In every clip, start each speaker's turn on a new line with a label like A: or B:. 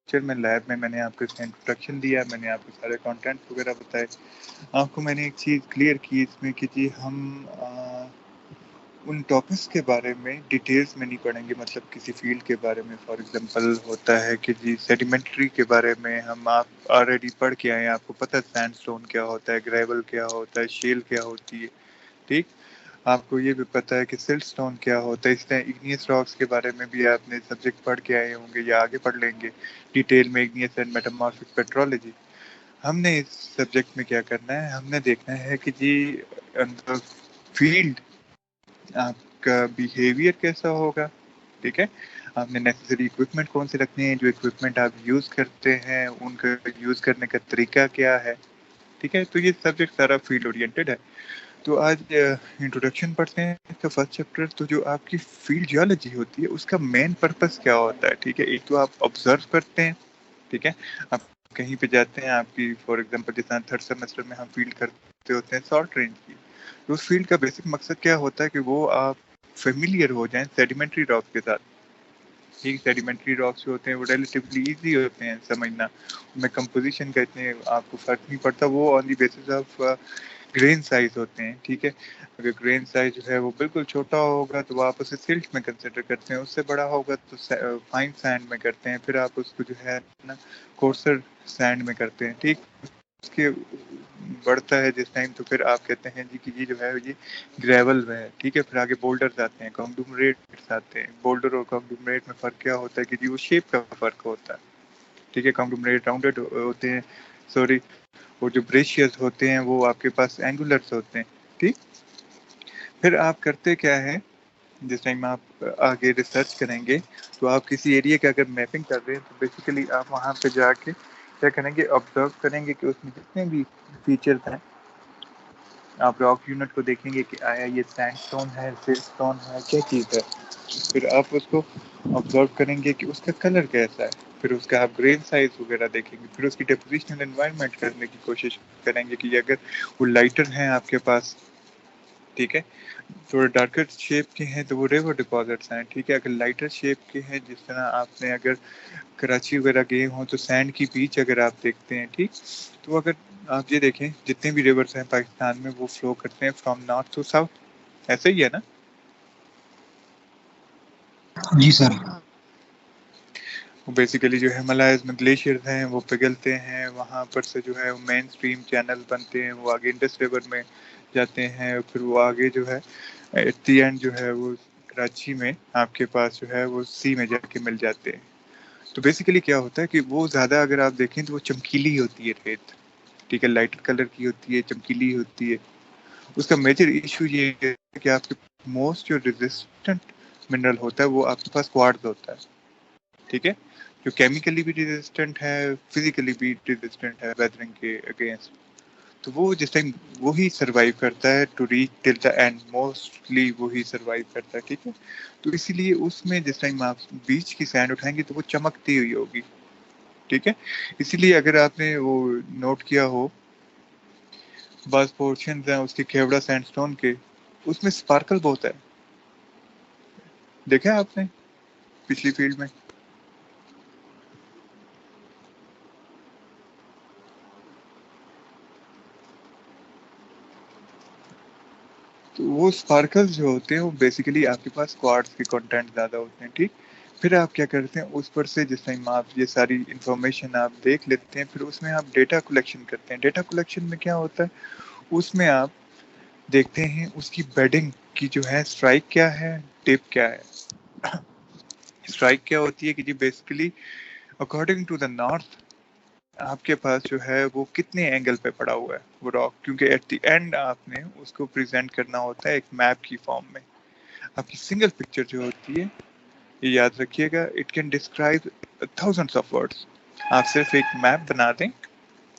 A: میں لیب میں نے آپ کو اس کا انٹروڈکشن دیا، میں نے آپ کو سارے کانٹینٹ وغیرہ بتائے. آپ کو میں نے ایک چیز کلیئر کی اس میں کہ جی ہم ان ٹاپکس کے بارے میں ڈیٹیلز میں نہیں پڑھیں گے. مطلب کسی فیلڈ کے بارے میں فار ایگزامپل ہوتا ہے کہ جی سیڈیمنٹری کے بارے میں ہم آپ آلریڈی پڑھ کے آئے ہیں، آپ کو پتہ ہے سینڈ اسٹون کیا ہوتا ہے، گریول کیا ہوتا ہے، شیل کیا ہوتی ہے. ٹھیک، آپ کو یہ بھی پتہ ہے کہ سلٹ اسٹون کیا ہوتا ہے. اس طرح اگنیس راکس کے بارے میں بھی آپ نے سبجیکٹ پڑھ کے آئے ہوں گے یا آگے پڑھ لیں گے ڈیٹیل میں، اگنیس اینڈ میٹامورفک پیٹرولوجی. ہم نے اس سبجیکٹ میں کیا کرنا ہے، ہم نے دیکھنا ہے کہ جی فیلڈ آپ کا بیہیویئر کیسا ہوگا. ٹھیک ہے، آپ نے نیسسری اکوپمنٹ کون سے رکھنے ہیں، جو اکوپمنٹ آپ یوز کرتے ہیں ان کا یوز کرنے کا طریقہ کیا ہے. ٹھیک ہے، تو یہ سبجیکٹ سارا فیلڈ اورینٹیڈ ہے. تو آج انٹروڈکشن پڑھتے ہیں اس کا فرسٹ چیپٹر. تو جو آپ کی فیلڈ جیولوجی ہوتی ہے اس کا مین پرپس کیا ہوتا ہے. ٹھیک ہے، ایک تو آپ آبزرو کرتے ہیں. ٹھیک ہے، آپ کہیں پہ جاتے ہیں، آپ کی فار ایگزامپل جیسا تھرڈ سیمسٹر میں ہم فیلڈ کرتے ہوتے ہیں سالٹ رینج کی. تو اس فیلڈ کا بیسک مقصد کیا ہوتا ہے کہ وہ آپ فیملیئر ہو جائیں سیڈیمنٹری راکس کے ساتھ. ٹھیک، سیڈیمنٹری راکس جو ہوتے ہیں وہ ریلیٹیولی ایزی ہوتے ہیں سمجھنا، ان میں کمپوزیشن کا اتنے آپ کو فرق نہیں پڑتا. وہ on the basis of grain size ہوتے ہیں. ٹھیک ہے، اگر گرین سائز جو ہے وہ بالکل چھوٹا ہوگا تو وہ آپ اسے سلٹ میں کنسیڈر کرتے ہیں، اس سے بڑا ہوگا تو فائن سینڈ میں کرتے ہیں، پھر آپ اس کو جو ہے نا کورسر سینڈ میں کرتے ہیں. ٹھیک، اس کے بڑھتا ہے جس ٹائم تو پھر آپ کہتے ہیں جی کہ یہ جو ہے یہ گریول میں ہے. ٹھیک ہے، پھر آگے بولڈرز آتے ہیں، کانگلومریٹس آتے ہیں. بولڈر اور کانگلومریٹ میں فرق کیا ہوتا ہے کہ جی وہ شیپ کا فرق ہوتا ہے. ٹھیک ہے، کانگلومریٹ راؤنڈڈ ہوتے ہیں، سوری، اور جو بریشیس ہوتے ہیں وہ آپ کے پاس اینگولرس ہوتے ہیں. ٹھیک، پھر آپ کرتے کیا ہے، جس ٹائم آپ آگے ریسرچ کریں گے تو آپ کسی ایریا کی اگر میپنگ کر رہے ہیں تو بیسیکلی آپ وہاں پہ جا کے کیا کریں گے، آبزرو کریں گے کہ اس میں جتنے بھی فیچرز ہیں. آپ راک یونٹ کو دیکھیں گے کہ آیا یہ سینڈ اسٹون ہے، سلٹ اسٹون ہے، کیا چیز ہے. پھر آپ اس کو آبزرو کریں گے کہ اس کا کلر کیسا ہے. پھر اس کا آپ گرین سائز وغیرہ دیکھیں گے. پھر اس کی ڈیپوزیشنل انوائرمنٹ کرنے کی کوشش کریں گے کہ اگر وہ لائٹر ہیں آپ کے پاس، ٹھیک ہے، تھوڑے ڈارکر شیپ کے ہیں تو وہ ریور ڈپازٹس ہیں. ٹھیک ہے، اگر لائٹر شیپ کے ہیں جس طرح آپ نے اگر کراچی وغیرہ گئے ہوں تو سینڈ کی بیچ اگر آپ دیکھتے ہیں، ٹھیک، تو اگر آپ یہ دیکھیں جتنے بھی ریورس ہیں پاکستان میں وہ فلو کرتے ہیں فرام نارتھ ٹو ساؤتھ. ایسا ہی ہے نا؟
B: جی سر.
A: وہ بیسیکلی جو ہمالائز میں گلیشیئرز ہیں وہ پگھلتے ہیں، وہاں پر سے جو ہے مین سٹریم چینل بنتے ہیں، وہ آگے انڈس ریور میں جاتے ہیں، پھر وہ آگے جو ہے ایٹ دی اینڈ جو ہے وہ کراچی میں آپ کے پاس جو ہے وہ سی میں جا کے مل جاتے ہیں. تو بیسیکلی کیا ہوتا ہے کہ وہ زیادہ اگر آپ دیکھیں تو وہ چمکیلی ہوتی ہے ریت. ٹھیک ہے، لائٹر کلر کی ہوتی ہے، چمکیلی ہوتی ہے. اس کا میجر ایشو یہ ہے کہ آپ کے موسٹ جو ریزسٹنٹ منرل ہوتا ہے وہ آپ کے پاس کوارٹز ہوتا ہے. ٹھیک ہے، جو کیمیکلی بھی ریزسٹنٹ ہے، فزیکلی بھی ریزسٹنٹ ہے ویدرنگ کے اگینسٹ. تو وہ جس ٹائم وہی سروائیو کرتا ہے to reach till the end, mostly وہی سروائیو کرتا ہے. ٹھیک ہے، تو اسی لیے اس میں جس ٹائم آپ بیچ کی سینڈ اٹھائیں گے تو وہ چمکتی ہوئی ہوگی. ٹھیک ہے، اسی لیے اگر آپ نے وہ نوٹ کیا ہو بعض پورشنز ہیں اس کے کھیوڑا سینڈ سٹون کے، اس میں سپارکل بہت ہے. دیکھا آپ نے پچھلی فیلڈ میں؟ تو وہ سپارکلز جو ہوتے ہیں وہ بیسیکلی آپ کے پاس کوارٹز کے کنٹینٹ زیادہ ہوتے ہیں. ٹھیک، پھر آپ کیا کرتے ہیں اس پر سے جس ٹائم آپ یہ ساری انفارمیشن آپ دیکھ لیتے ہیں پھر اس میں آپ ڈیٹا کلیکشن کرتے ہیں. ڈیٹا کلیکشن میں کیا ہوتا ہے، اس میں آپ دیکھتے ہیں اس کی بیڈنگ کی جو ہے اسٹرائک کیا ہے، ٹپ کیا ہے. اسٹرائک کیا ہوتی ہے کہ جی basically according to the north آپ کے پاس جو ہے وہ کتنے اینگل پہ پڑا ہوا ہے وہ راک، کیونکہ ایٹ دی اینڈ آپ نے اس کو پریزنٹ کرنا ہوتا ہے ایک میپ کی فارم میں. آپ کی سنگل پکچر جو ہوتی ہے یہ یاد رکھیے گا، it can describe thousands of words. آپ صرف ایک میپ بنا دیں.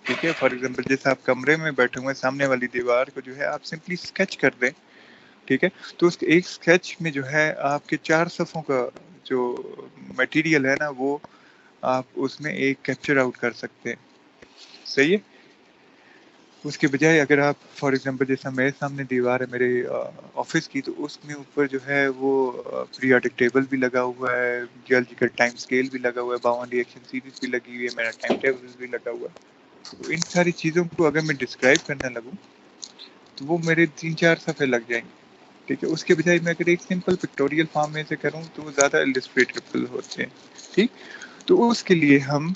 A: ٹھیک ہے، فار ایگزامپل جیسے آپ کمرے میں بیٹھے ہوئے سامنے والی دیوار کو جو ہے آپ سمپلی اسکیچ کر دیں. ٹھیک ہے، تو اس ایک اسکیچ میں جو ہے آپ کے 4 صفحوں کا جو مٹیریل ہے نا وہ آپ اس میں ایک کیپچر آؤٹ کر سکتے ہیں. صحیح ہے، اس کے بجائے اگر آپ فار ایگزامپل جیسا میرے سامنے دیوار ہے میرے آفس کی، تو اس میں اوپر جو ہے وہ پیریوڈک ٹیبل بھی لگا ہوا ہے، جیولوجیکل ٹائم اسکیل بھی لگا ہوا ہے، باون ریئیکشن سیریز بھی لگی ہوئی ہے، میرا ٹائم ٹیبل بھی لگا ہوا ہے. تو ان ساری چیزوں کو اگر میں ڈسکرائب کرنے لگوں تو وہ میرے 3-4 صفحے لگ جائیں گے. ٹھیک ہے، اس کے بجائے میں اگر ایک سمپل پکٹوریل فارم میں سے کروں تو وہ زیادہ السٹریٹیبل ہوتے ہیں. ٹھیک، تو اس کے لیے ہم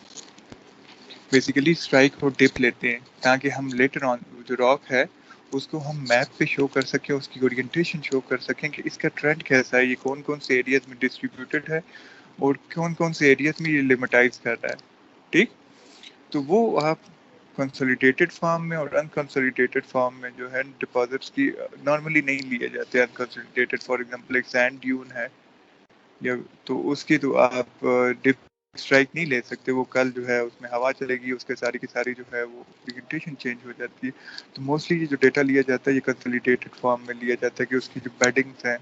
A: بیسیکلی اسٹرائک اور ڈپ لیتے ہیں تاکہ ہم لیٹر آن جو راک ہے اس کو ہم میپ پہ شو کر سکیں، اس کی اورینٹیشن شو کر سکیں کہ اس کا ٹرینڈ کیسا ہے، یہ کون کون سے ایریاز میں ڈسٹریبیوٹیڈ ہے اور کون کون سے ایریاز میں یہ لمیٹائز کر رہا ہے. ٹھیک، تو وہ آپ کنسولیڈیٹڈ فارم میں اور انکنسولیڈیٹڈ فارم میں جو ہے ڈپازٹس کی نارملی نہیں لیے جاتے. انکنسولیڈیٹڈ فار ایگزامپل ایک سینڈ ڈیون ہے یا تو اس کی تو آپ ڈپ اسٹرائک نہیں لے سکتے، وہ کل جو ہے اس میں ہوا چلے گی، اس کے ساری کی ساری جو ہے وہ پریزنٹیشن چینج ہو جاتی ہے. تو موسٹلی یہ جو ڈیٹا لیا جاتا ہے یہ کنسولیڈیٹڈ فارم میں لیا جاتا ہے کہ اس کی جو بیڈنگس ہیں،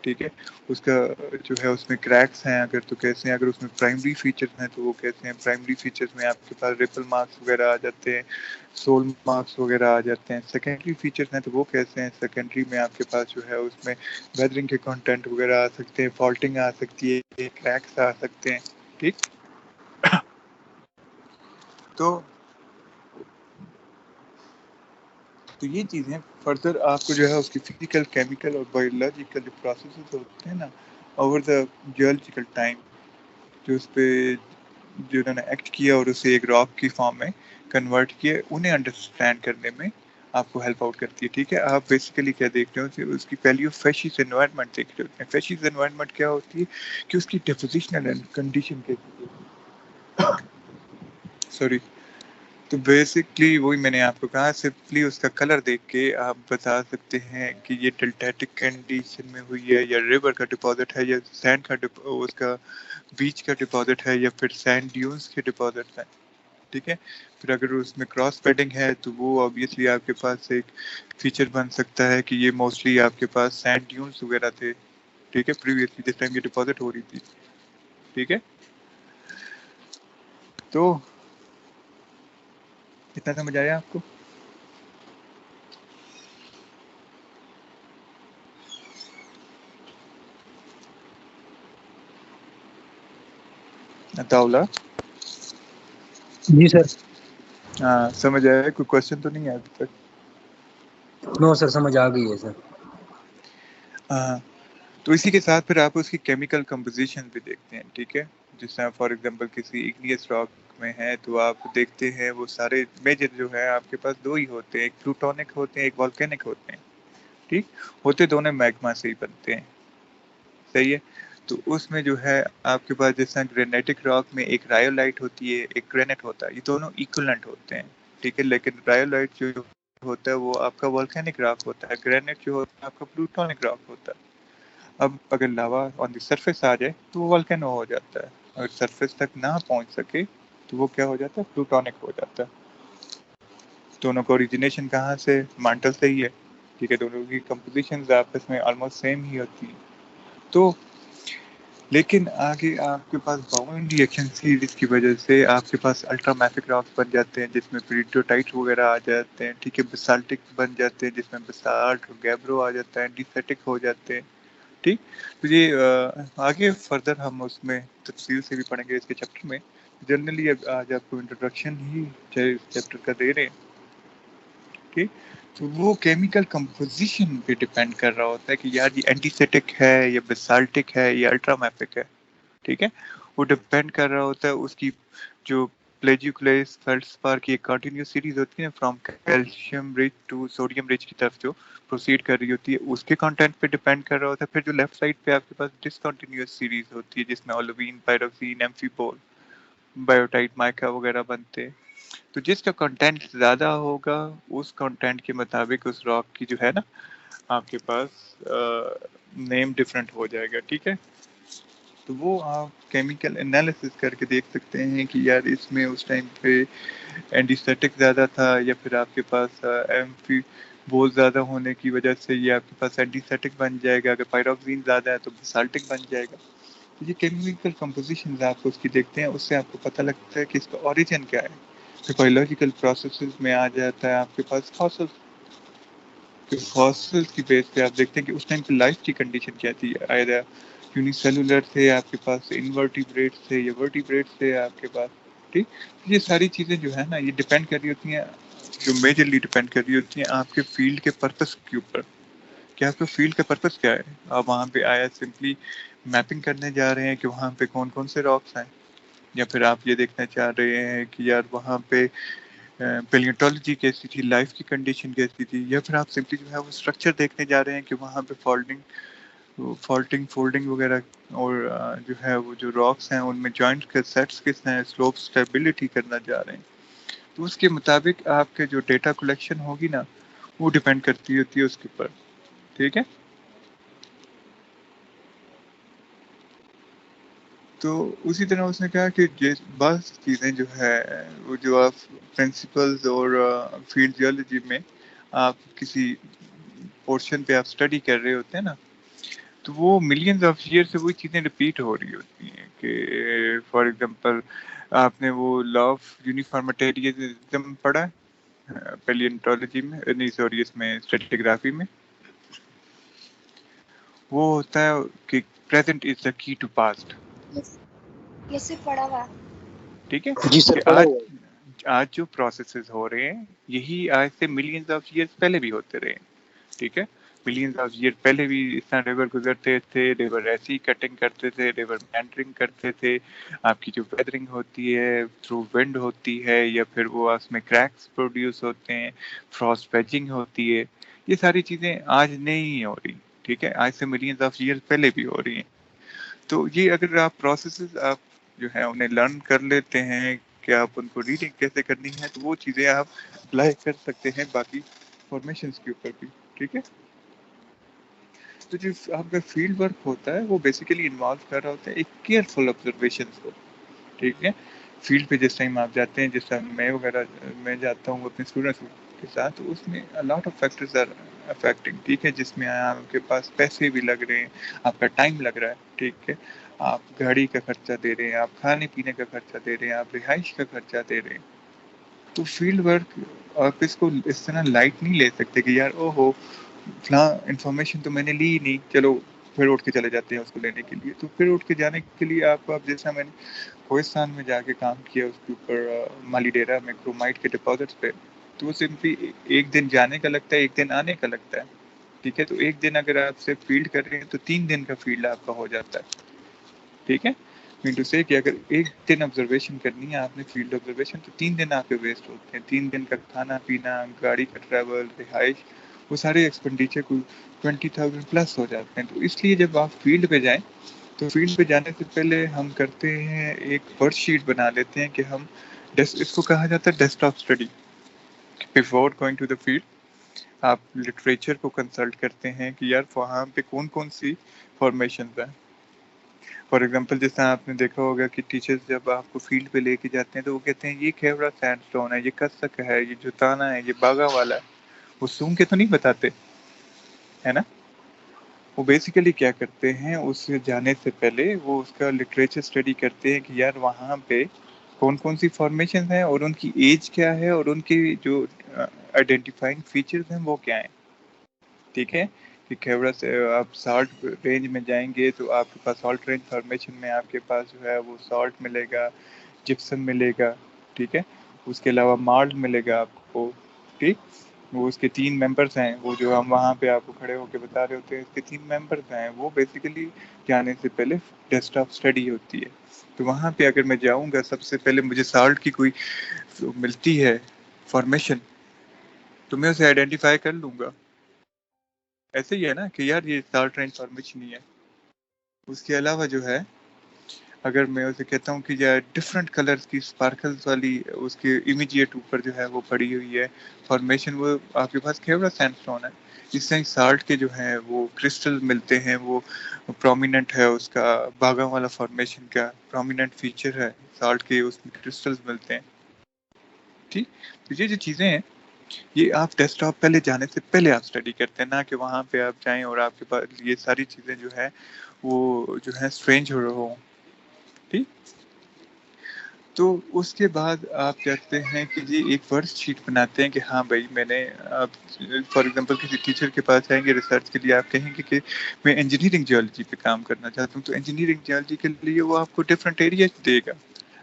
A: ٹھیک ہے، اس کا جو ہے اس میں کریکس ہیں اگر تو کیسے ہیں، اگر اس میں پرائمری فیچرز ہیں تو وہ کیسے ہیں. پرائمری فیچرز میں آپ کے پاس ریپل مارکس وغیرہ آ جاتے ہیں، سول مارکس وغیرہ آ جاتے ہیں. سیکنڈری فیچرز ہیں تو وہ کیسے ہیں، سیکنڈری میں آپ کے پاس جو ہے اس میں ویدرنگ کے کانٹینٹ وغیرہ آ سکتے ہیں، فالٹنگ آ سکتی ہے، کریکس آ سکتے ہیں. ٹھیک، تو یہ چیزیں فردر آپ کو جو ہے اس کی فزیکل، کیمیکل اور بایولوجیکل جو پروسیسز ہوتے ہیں نا اوور دا جیولوجیکل ٹائم، جو اس پہ جو انہوں نے ایکٹ کیا اور اسے ایک راک کی فارم میں کنورٹ کیا، انہیں انڈرسٹینڈ کرنے میں آپ کو ہیلپ آؤٹ کرتی ہے. ٹھیک ہے، آپ بیسیکلی کیا دیکھ رہے ہو کہ اس کی پہلی فیشیز انوائرمنٹ دیکھ رہے ہوتے ہیں. فیشیز انوائرمنٹ کیا ہوتی ہے کہ اس کی ڈیپوزیشنل کنڈیشن کیسی ہے. سوری، تو بیسکلی وہی میں نے آپ کو کہا، سمپلی اس کا کلر دیکھ کے آپ بتا سکتے ہیں کہ یہ ڈیلٹیٹک کنڈیشن میں ہوئی ہے یا ریور کا ڈپازٹ ہے یا سینڈ کا اس کا بیچ کا ڈپازٹ ہے یا پھر سینڈ ڈیونز کے ڈپازٹ ہیں. ٹھیک ہے، پھر اگر اس میں کراس بیڈنگ ہے تو وہ آبویسلی آپ کے پاس ایک فیچر بن سکتا ہے کہ یہ موسٹلی آپ کے پاس سینڈ ڈیونز وغیرہ تھے. ٹھیک ہے، پریویسلی جس ٹائم یہ ڈپازٹ ہو رہی تھی. ٹھیک ہے، تو کتنا سمجھ آیا آپ کو؟ اطاولہ،
B: جی سر.
A: ہاں سمجھ آیا؟ کوئی کوشچن تو نہیں ہے ابھی تک؟
B: نو سر، سمجھ آ گئی ہے سر.
A: ہاں، تو اسی کے ساتھ پھر آپ اس کی کیمیکل کمپوزیشن بھی دیکھتے ہیں. ٹھیک ہے، جس طرح فار ایگزامپل کسی ایگنیس راک میں ہے تو آپ دیکھتے ہیں وہ سارے میجر جو ہے آپ کے پاس دو ہی ہوتے ہیں، ایک پلوٹونک ہوتے ہیں، ایک والکینک ہوتے ہیں. ٹھیک، ہوتے دونوں میگما سے ہی بنتے ہیں. صحیح ہے، تو اس میں جو ہے آپ کے پاس جیسا گرینیٹک راک میں ایک رائولائٹ ہوتی ہے، ایک گرینٹ ہوتا ہے، یہ دونوں ایکولنٹ ہوتے ہیں. ٹھیک ہے، لیکن رائولائٹ جو ہوتا ہے وہ آپ کا والکینک راک ہوتا ہے، گرینٹ جو ہوتا ہے آپ کا پلوٹونک راک ہوتا ہے. اب اگر لاوا آن دی سرفیس آ جائے تو وہ والکینو ہو جاتا ہے، اگر سرفیس تک نہ پہنچ سکے تو وہ کیا ہو جاتا ہے، پلوٹونک ہو جاتا ہے. دونوں کا اوریجنیشن کہاں سے، مانٹل سے ہی ہے. ٹھیک ہے، دونوں کی کمپوزیشن آپس میں آلموسٹ سیم ہی ہوتی ہے. تو لیکن آگے آپ کے پاس باؤنڈ ریئیکشن سیریز کی وجہ سے آپ کے پاس الٹرا میفک راکس بن جاتے ہیں جس میں پیریڈوٹائٹ وغیرہ آ جاتے ہیں. ٹھیک ہے، بسالٹک بن جاتے ہیں جس میں بسالٹ گیبرو آ جاتا ہے، اینٹیسیٹک ہو جاتے ہیں. ٹھیک، تو یہ آگے فردر ہم اس میں تفصیل سے بھی پڑھیں گے اس کے چیپٹر میں. جنرلی آج آپ کو انٹروڈکشن ہی چیپٹر کا دے رہے ہیں. ٹھیک، تو وہ کیمیکل کمپوزیشن پہ ڈپینڈ کر رہا ہوتا ہے کہ یار یہ اینٹیسیٹک ہے یا بسالٹک ہے یا الٹرا میفک ہے. ٹھیک ہے، وہ ڈپینڈ کر رہا ہوتا ہے اس کی جو پلیجیوکلیس فیلڈسپار کی ایک کنٹینیوس سیریز ہوتی ہے from calcium rich to sodium rich کی طرف جو پروسیڈ کر رہی ہوتی ہے، اس کے کنٹینٹ پہ ڈپینڈ کر رہا ہوتا ہے. پھر جو لیفٹ سائڈ پہ آپ کے پاس ڈسکنٹینیوس سیریز ہوتی ہے جس میں اولوین، پیروکسین، ایمفیبول، بایوٹائٹ، مائکا وغیرہ بنتے ہیں. تو جس کا کنٹینٹ زیادہ ہوگا اس کنٹینٹ کے مطابق اس راک کی جو ہے نا آپ کے پاس نیم ڈفرینٹ ہو جائے گا. ٹھیک ہے، تو وہ آپ کیمیکل انالیسس کر کے دیکھ سکتے ہیں کہ یار اس میں اس ٹائم پہ اینٹیسیٹک زیادہ تھا یا پھر آپ کے پاس ایمفی بول زیادہ ہونے کی وجہ سے یہ آپ کے پاس اینٹیسیٹک بن جائے گا. اگر پیروکسین زیادہ ہے تو بسالٹک بن جائے گا. یہ کیمیکل کمپوزیشن آپ کو اس کی دیکھتے ہیں، اس سے آپ کو پتہ لگتا ہے کہ اس کا اوریجن کیا ہے. پھر بایولوجیکل پروسیسز میں آ جاتا ہے آپ کے پاس فاسل. فاسل کی بیس پہ آپ دیکھتے ہیں کہ اس ٹائم کی لائف کی کنڈیشن کیا تھی. آئدہ یونی سیلولر تھے آپ کے پاس، انورٹیبریٹس تھے یا ورٹیبریٹس تھے آپ کے پاس. ٹھیک. یہ ساری چیزیں جو ہے نا یہ ڈپینڈ کر رہی ہوتی ہیں، جو میجرلی ڈپینڈ کر رہی ہوتی ہیں آپ کے فیلڈ کے پرپس کے اوپر کہ آپ کا فیلڈ کا پرپس کیا ہے. آپ وہاں پہ آیا سمپلی میپنگ کرنے جا رہے ہیں کہ وہاں پہ کون کون سے راکس ہیں، یا پھر آپ یہ دیکھنا چاہ رہے ہیں کہ یار وہاں پہ پیلیونٹولوجی کیسی تھی، لائف کی کنڈیشن کیسی تھی، یا پھر آپ سمپلی جو ہے وہ اسٹرکچر دیکھنے جا رہے ہیں کہ وہاں پہ فولڈنگ وغیرہ اور جو ہے وہ جو راکس ہیں ان میں جوائنٹ کے سیٹس کس ہیں، سلوپ اسٹیبلٹی کرنا چاہ رہے ہیں. تو اس کے مطابق آپ کے جو ڈیٹا کلیکشن ہوگی نا وہ ڈیپینڈ کرتی ہوتی ہے اس کے اوپر. ٹھیک ہے. تو اسی طرح اس نے کہا کہ بعض چیزیں جو ہے وہ جو آپ پرنسپلز اور فیلڈ جیولوجی میں آپ کسی پورشن پہ آپ اسٹڈی کر رہے ہوتے ہیں نا تو وہ ملینز آف ایئر سے وہی چیزیں ریپیٹ ہو رہی ہوتی ہیں. کہ فار ایگزامپل آپ نے وہ لا آف یونیفارمیٹیریزم پڑھا ہے پیلینٹولوجی میں، نہیں سوری اس میں اسٹریٹیگرافی میں. وہ ہوتا ہے کہ پریزنٹ از دا کی ٹو پاسٹ.
C: یہ سے پڑا ہوا.
A: ٹھیک ہے
B: جی سر
A: کہ
B: پڑھا ہوا ہے.
A: آج جو پروسیسز ہو رہے ہیں یہی آج سے ملینز آف ایئرس پہلے بھی ہوتے رہے. ٹھیک ہے. ملینز آف ایئر پہلے بھی اس طرح ریور گزرتے تھے، ریور ایسی کٹنگ کرتے تھے، ریور مینڈرنگ کرتے تھے. آپ کی جو ویدرنگ ہوتی ہے تھرو ونڈ ہوتی ہے یا پھر وہ اس میں کریکس پروڈیوس ہوتے ہیں، فراسٹ پیچنگ ہوتی ہے. یہ ساری چیزیں آج نہیں ہو رہی. ٹھیک ہے. آج سے ملینز آف ایئر پہلے بھی ہو رہی ہیں. تو یہ اگر آپ پروسیسز آپ جو ہے انہیں لرن کر لیتے ہیں کہ آپ ان کو ریڈنگ کیسے کرنی ہے تو وہ چیزیں آپ اپلائی کر سکتے ہیں باقی فارمیشنز کے اوپر بھی. ٹھیک ہے. تو جو آپ کا فیلڈ ورک ہوتا ہے وہ بیسیکلی انوالو کر رہا ہوتا ہے ایک کیئرفل آبزرویشنز کو. ٹھیک ہے. فیلڈ پہ جس ٹائم آپ جاتے ہیں، جس طرح میں وغیرہ میں جاتا ہوں اپنے اسٹوڈنٹس کے ساتھ، تو اس میں lot of factors are affecting. ٹھیک ہے. جس میں آپ کے پاس پیسے بھی لگ رہے ہیں، آپ کا ٹائم لگ رہا ہے. ٹھیک ہے. آپ گاڑی کا خرچہ دے رہے ہیں، آپ کھانے پینے کا خرچہ دے رہے ہیں، آپ رہائش کا خرچہ دے رہے ہیں. تو فیلڈ ورک آپ اس کو اس طرح لائٹ نہیں لے سکتے کہ یار او ہو فلاں انفارمیشن تو میں نے لی نہیں، چلو پھر اٹھ کے چلے جاتے ہیں اس کو لینے کے لیے. تو پھر اٹھ کے جانے کے لیے آپ کو، اب جیسا میں نے کوہستان میں جا کے کام کیا اس کے اوپر مالی ڈیرا میں کرومائٹ کے ڈپازٹس پہ، تو وہ سمپلی ایک دن جانے کا لگتا ہے، ایک دن آنے کا لگتا ہے. ٹھیک ہے. تو ایک دن اگر آپ سے فیلڈ کر رہے ہیں تو 3 دن کا فیلڈ آپ کا ہو جاتا ہے. ٹھیک ہے. مین ٹو سے کہ اگر ایک دن آبزرویشن کرنی ہے آپ نے فیلڈ آبزرویشن تو 3 دن آپ کے ویسٹ ہوتے ہیں. 3 دن کا کھانا پینا، گاڑی کا ٹریول، رہائش، وہ سارے ایکسپینڈیچر کو 20,000 پلس ہو جاتے ہیں. تو اس لیے جب آپ فیلڈ پہ جائیں تو فیلڈ پہ جانے سے پہلے ہم کرتے ہیں ایک ورک شیٹ بنا لیتے ہیں کہ ہم اس کو کہا جاتا ہے desktop study. Before going to the field آپ لٹریچر کو کنسلٹ کرتے ہیں کہ یار وہاں پہ کون کون سی فارمیشنز ہیں. فار ایگزامپل جس طرح آپ نے دیکھا ہوگا کہ ٹیچرز جب آپ کو فیلڈ پہ لے کے جاتے ہیں تو وہ کہتے ہیں یہ کھیورا سینڈ اسٹون ہے، یہ کسک ہے، یہ جوتانا ہے، یہ باغا والا ہے. وہ سون کے تو نہیں بتاتے ہے نا. وہ بیسیکلی کیا کرتے ہیں، اس سے جانے سے پہلے وہ اس کا لٹریچر اسٹڈی کرتے ہیں کہ یار وہاں پہ کون کون سی فارمیشن ہیں اور ان کی ایج کیا ہے اور ان کی جو آئیڈینٹیفائنگ فیچرز ہیں وہ کیا ہیں. ٹھیک ہے. کہ کھیورا سے آپ سالٹ رینج میں جائیں گے تو آپ کے پاس سالٹ رینج فارمیشن میں آپ کے پاس جو ہے وہ سالٹ ملے گا، جپسم ملے گا. ٹھیک ہے. اس کے علاوہ مارل ملے گا آپ کو. ٹھیک. وہ اس کے 3 ممبرس ہیں، وہ جو ہم وہاں پہ آپ کو کھڑے ہو کے بتا رہے ہوتے ہیں، اس کے 3 ممبرس ہیں. وہ بیسیکلی جانے سے پہلے ڈیسک ٹاپ اسٹڈی ہوتی ہے. تو وہاں پہ اگر میں جاؤں گا سب سے پہلے مجھے سالٹ کی کوئی ملتی ہے فارمیشن تو میں اسے آئیڈینٹیفائی کر لوں گا. ایسے ہی ہے نا کہ یار یہ سالٹ رینج فارمیشن ہی ہے. اس کے علاوہ جو ہے اگر میں اسے کہتا ہوں کہ یہ ڈفرینٹ کلرز کی اسپارکلز والی اس کے امیجیٹ اوپر جو ہے وہ پڑی ہوئی ہے فارمیشن، وہ آپ کے پاس کھیورا سینڈ اسٹون ہے. اس طرح سالٹ کے جو ہیں وہ کرسٹل ملتے ہیں، وہ پرومیننٹ ہے اس کا باغا والا فارمیشن کا پرومیننٹ فیچر ہے سالٹ کے، اس میں کرسٹلز ملتے ہیں. ٹھیک. تو یہ جو چیزیں ہیں یہ آپ ڈیسک ٹاپ پہلے جانے سے پہلے آپ اسٹڈی کرتے ہیں، نہ کہ وہاں پہ آپ جائیں اور آپ کے پاس یہ ساری چیزیں جو ہے وہ جو ہے اسٹرینج ہو رہے ہوں. ٹھیک. تو اس کے بعد آپ کہتے ہیں کہ جی ایک ورک شیٹ بناتے ہیں کہ ہاں بھائی میں نے فار ایگزامپل کسی ٹیچر کے پاس جائیں گے ریسرچ کے لیے، آپ کہیں گے کہ میں انجینئرنگ جیولوجی پہ کام کرنا چاہتا ہوں، تو انجینئرنگ جیولوجی کے لیے وہ آپ کو ڈفرینٹ ایریا دے گا.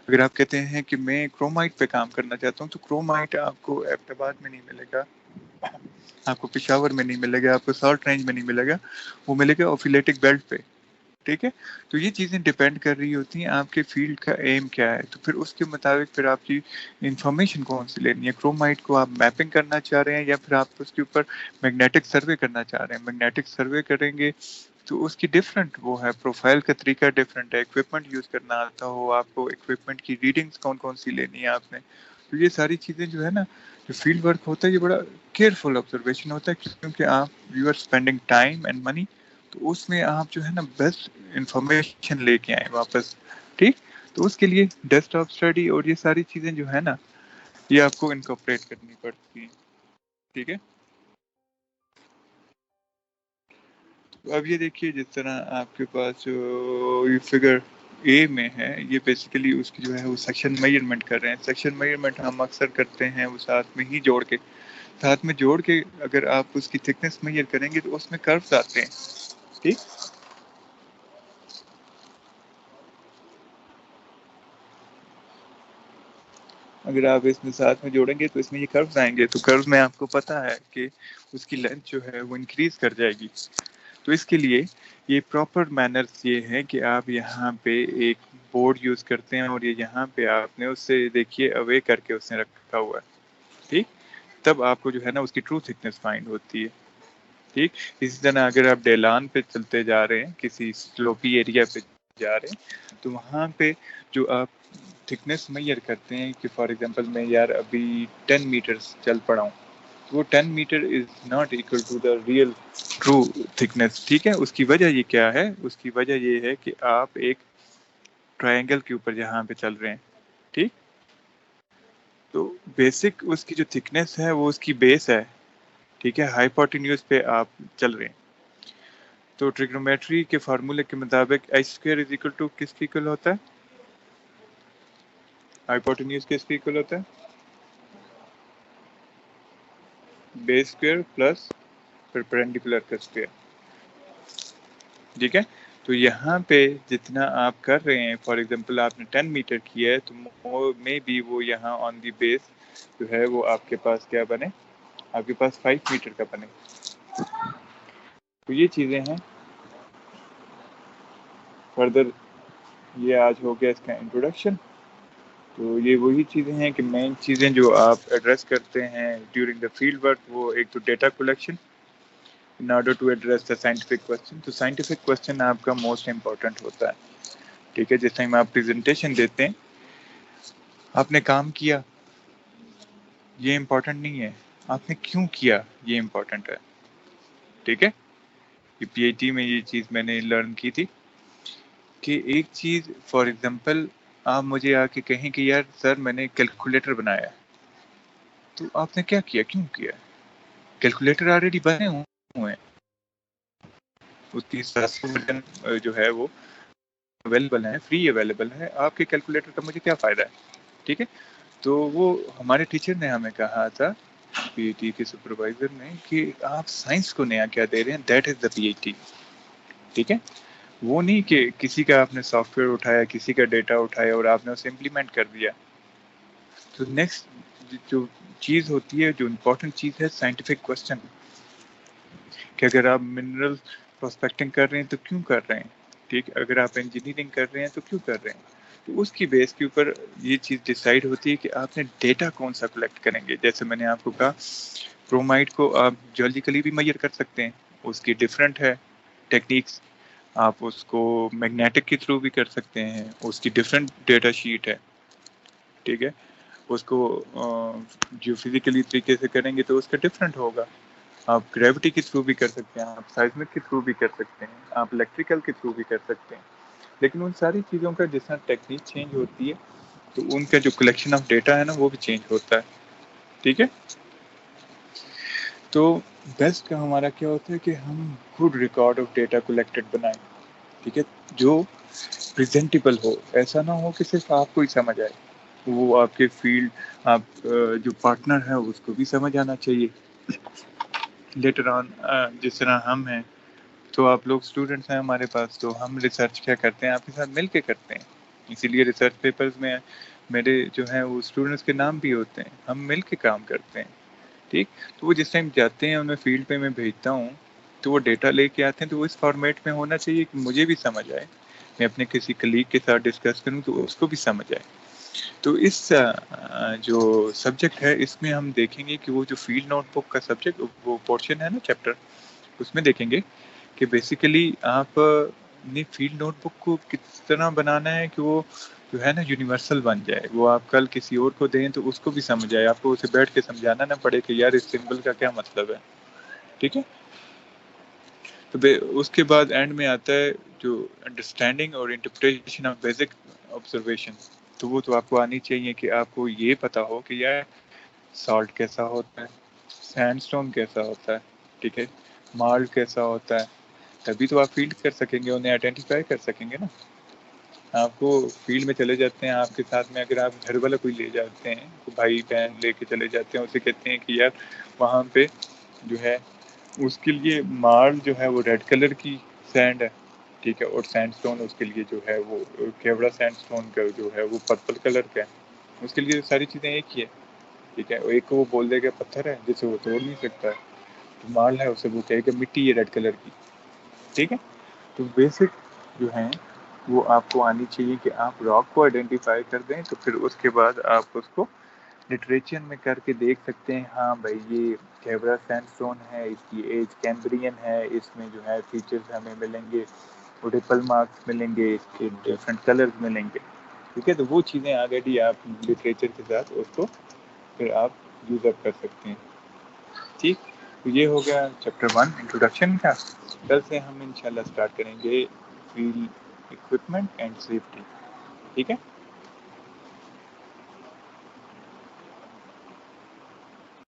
A: اگر آپ کہتے ہیں کہ میں کرومائٹ پہ کام کرنا چاہتا ہوں تو کرومائٹ آپ کو ایبٹ آباد میں نہیں ملے گا، آپ کو پشاور میں نہیں ملے گا، آپ کو سالٹ رینج میں نہیں ملے گا، وہ ملے گا اوفیلیٹک بیلٹ پہ. ٹھیک ہے، تو یہ چیزیں ڈیپینڈ کر رہی ہوتی ہیں آپ کے فیلڈ کا ایم کیا ہے، تو پھر اس کے مطابق پھر آپ کی انفارمیشن کون سی لینی ہے. کرومائٹ کو آپ میپنگ کرنا چاہ رہے ہیں یا پھر آپ اس کے اوپر میگنیٹک سروے کرنا چاہ رہے ہیں. میگنیٹک سروے کریں گے تو اس کی ڈفرینٹ وہ ہے، پروفائل کا طریقہ ڈفرینٹ ہے. اکوپمنٹ یوز کرنا آتا ہو آپ کو، اکوپمنٹ کی ریڈنگس کون کون سی لینی ہے آپ نے. تو یہ ساری چیزیں جو ہے نا، جو فیلڈ ورک ہوتا ہے یہ بڑا کیئرفل آبزرویشن ہوتا ہے، کیونکہ آپ you are spending time and money, تو اس میں آپ جو ہے نا بیسٹ انفارمیشن لے کے آئیں واپس. ٹھیک، تو اس کے لیے ڈیسک ٹاپ اسٹڈی اور یہ ساری چیزیں جو ہے نا یہ آپ کو انکارپوریٹ کرنی پڑتی ہیں. ٹھیک ہے، اب یہ دیکھیے جس طرح آپ کے پاس جو یہ فگر اے میں ہے، یہ بیسیکلی اس کی جو ہے وہ سیکشن میجرمنٹ کر رہے ہیں. سیکشن میجرمنٹ ہم اکثر کرتے ہیں وہ ساتھ میں ہی جوڑ کے اگر آپ اس کی تھکنس میجر کریں گے تو اس میں کروز آتے ہیں. ٹھیک، اگر آپ اس میں ساتھ میں جوڑیں گے تو اس میں یہ کروز آئیں گے، تو کرو میں آپ کو پتا ہے کہ اس کی لینتھ جو ہے وہ انکریز کر جائے گی. تو اس کے لیے یہ پراپر مینرز یہ ہے کہ آپ یہاں پہ ایک بورڈ یوز کرتے ہیں اور یہ یہاں پہ آپ نے اس سے دیکھیے اوے کر کے اس نے رکھا ہوا ہے. ٹھیک، تب آپ کو جو ہے نا اس کی ٹرو تھکنس فائنڈ ہوتی ہے. ٹھیک، اسی طرح اگر آپ ڈیلان پہ چلتے جا رہے ہیں، کسی سلوپی ایریا پہ جا رہے ہیں، تو وہاں پہ جو آپ تھکنس میئر کرتے ہیں کہ فار ایگزامپل میں یار ابھی 10 میٹر چل پڑا ہوں، تو وہ 10 meter is not equal to the real true thickness. ٹھیک ہے، اس کی وجہ یہ کیا ہے؟ اس کی وجہ یہ ہے کہ آپ ایک ٹرائنگل کے اوپر یہاں پہ چل رہے ہیں. ٹھیک، تو بیسک اس کی جو تھکنس ہے وہ اس کی بیس ہے. ٹھیک ہے، ہائیپوٹینیوز پہ آپ چل رہے ہیں. تو ٹریگنومیٹری کے فارمولے کے مطابق H square is equal to کس کی اکول ہوتا ہے؟ ہائیپوٹینیوز کس کی اکول ہوتا ہے؟ بیس اسکوئر پلس پرپینڈیکولر کا اسکوئر. ٹھیک ہے، تو یہاں پہ جتنا آپ کر رہے ہیں، فار ایگزامپل آپ نے 10 میٹر کیا ہے، تو مے بی وہ یہاں آن دی بیس جو ہے وہ آپ کے پاس کیا بنے؟ آپ کے پاس 5 میٹر کا بنے. تو یہ چیزیں ہیں. فردر یہ آج ہو گیا اس کا انٹروڈکشن. تو یہ وہی چیزیں ہیں کہ مین چیزیں جو آپ ایڈریس کرتے ہیں ڈیورنگ دا فیلڈ ورک، وہ ایک تو data collection in order to address the scientific question. تو scientific question آپ کا موسٹ امپورٹنٹ ہوتا ہے. ٹھیک ہے، جس ٹائم آپ پریزنٹیشن دیتے ہیں، آپ نے کام کیا، یہ امپورٹنٹ نہیں ہے، آپ نے کیوں کیا یہ امپورٹنٹ ہے. ٹھیک ہے، یہ پی ایچ ڈی میں یہ چیز میں نے لرن کی تھی کہ ایک چیز فار ایگزامپل آپ مجھے آ کے کہیں کہ یار سر میں نے کیلکولیٹر بنایا، تو آپ نے کیا کیا، کیوں کیا؟ کیلکولیٹر آلریڈی بنے ہوئے ہیں، اس کی ورژن جو ہے وہ اویلیبل ہے، فری اویلیبل ہے. آپ کے کیلکولیٹر کا مجھے کیا فائدہ ہے؟ ٹھیک ہے، تو وہ ہمارے ٹیچر نے ہمیں کہا تھا، پی ایچ ڈی کے سپروائزر نے، کہ آپ سائنس کو نیا کیا دے رہے ہیں، that is the P H D. ٹھیک ہے، وہ نہیں کہ کسی کا آپ نے سافٹ ویئر اٹھایا، کسی کا ڈیٹا اٹھایا اور آپ نے اسے امپلیمنٹ کر دیا. تو نیکسٹ جو چیز ہوتی ہے، جو امپورٹنٹ چیز ہے، سائنٹیفک کوشچن، کہ اگر آپ منرل پروسپیکٹنگ کر رہے ہیں تو کیوں کر رہے ہیں. ٹھیک، اگر آپ انجینئرنگ کر رہے ہیں تو کیوں کر رہے ہیں. تو اس کی بیس کے اوپر یہ چیز ڈیسائیڈ ہوتی ہے کہ آپ نے ڈیٹا کون سا کلیکٹ کریں گے. جیسے میں نے آپ کو کہا کرومائٹ کو آپ جیولوجیکلی بھی میئر کر سکتے ہیں، اس کی ڈفرینٹ ہے ٹیکنیکس. آپ اس کو میگنیٹک کے تھرو بھی کر سکتے ہیں، اس کی ڈفرینٹ ڈیٹا شیٹ ہے. ٹھیک ہے، اس کو جو فزیکلی طریقے سے کریں گے تو اس کا ڈفرینٹ ہوگا. آپ گریوٹی کے تھرو بھی کر سکتے ہیں، آپ سائزمک کے تھرو بھی کر سکتے ہیں، آپ الیکٹریکل کے تھرو بھی کر سکتے ہیں. لیکن ان ساری چیزوں کا جس طرح ٹیکنیک چینج ہوتی ہے تو ان کا جو کلیکشن آف ڈیٹا ہے نا وہ بھی چینج ہوتا ہے. ٹھیک ہے، تو بیسٹ کا ہمارا کیا ہوتا ہے کہ ہم good record of data collected بنائیں. ٹھیک ہے، جو پریزنٹیبل ہو، ایسا نہ ہو کہ صرف آپ کو ہی سمجھ آئے. وہ آپ کے فیلڈ آپ جو پارٹنر ہے اس کو بھی سمجھ آنا چاہیے. لیٹر آن جس طرح ہم ہیں تو آپ لوگ اسٹوڈنٹس ہیں ہمارے پاس، تو ہم ریسرچ کیا کرتے ہیں آپ کے ساتھ مل کے کرتے ہیں. اسی لیے ریسرچ پیپرز میں میرے جو ہیں وہ اسٹوڈنٹس کے نام بھی ہوتے ہیں، ہم مل کے کام کرتے ہیں. ٹھیک، تو وہ جس ٹائم جاتے ہیں انہیں فیلڈ پہ میں بھیجتا ہوں تو وہ ڈیٹا لے کے آتے ہیں، تو وہ اس فارمیٹ میں ہونا چاہیے کہ مجھے بھی سمجھ آئے، میں اپنے کسی کلیگ کے ساتھ ڈسکس کروں تو اس کو بھی سمجھ آئے. تو اس جو سبجیکٹ ہے اس میں ہم دیکھیں گے کہ وہ جو فیلڈ نوٹ بک کا سبجیکٹ وہ پورشن ہے نا چیپٹر، اس میں دیکھیں گے کہ بیسیکلی آپ نے فیلڈ نوٹ بک کو کس طرح بنانا ہے کہ وہ جو ہے نا یونیورسل بن جائے، وہ آپ کل کسی اور کو دیں تو اس کو بھی سمجھ آئے، آپ کو اسے بیٹھ کے سمجھانا نہ پڑے کہ یار اس سمبل کا کیا مطلب ہے. ٹھیک ہے، تو اس کے بعد اینڈ میں آتا ہے جو انڈرسٹینڈنگ اور انٹرپریٹیشن آف بیسک آبزرویشن. تو وہ تو آپ کو آنی چاہیے کہ آپ کو یہ پتا ہو کہ یار سالٹ کیسا ہوتا ہے، سینڈ اسٹون کیسا ہوتا ہے، ٹھیک ہے، مالٹ کیسا ہوتا ہے، تبھی تو آپ فیلڈ کر سکیں گے، انہیں آئیڈینٹیفائی کر سکیں گے نا. آپ کو فیلڈ میں چلے جاتے ہیں، آپ کے ساتھ میں اگر آپ گھر والا کوئی لے جاتے ہیں، کوئی بھائی بہن لے کے چلے جاتے ہیں، اسے کہتے ہیں کہ یار وہاں پہ جو ہے اس کے لیے مال جو ہے وہ ریڈ کلر کی سینڈ ہے، ٹھیک ہے، اور سینڈ اسٹون اس کے لیے جو ہے وہ کیوڑا سینڈ اسٹون کا جو ہے وہ پرپل کلر کا ہے. اس کے لیے ساری چیزیں ایک ہی ہے، ٹھیک ہے. ایک کو وہ بول دے گا پتھر ہے جسے وہ توڑ نہیں سکتا ہے، تو مال ہے اسے وہ کہے گا مٹی ہے ریڈ کلر کی. ٹھیک ہے، تو بیسک جو ہیں وہ آپ کو آنی چاہیے کہ آپ راک کو آئیڈینٹیفائی کر دیں، تو پھر اس کے بعد آپ اس کو لٹریچر میں کر کے دیکھ سکتے ہیں. ہاں بھائی یہ کیبرا سینڈ اسٹون ہے، اس کی ایج کیمبرین ہے، اس میں جو ہے فیچرز ہمیں ملیں گے، ریپل مارکس ملیں گے، اس کے ڈفرینٹ کلرز ملیں گے. ٹھیک ہے، تو وہ چیزیں آگے آپ لٹریچر کے ساتھ اس کو پھر آپ یوز اپ کر سکتے ہیں. ٹھیک، تو یہ ہو گیا چیپٹر 1 انٹروڈکشن کا. کل سے ہم انشاءاللہ اسٹارٹ کریں گے فیلڈ اکوپمنٹ اینڈ سیفٹی. ٹھیک ہے.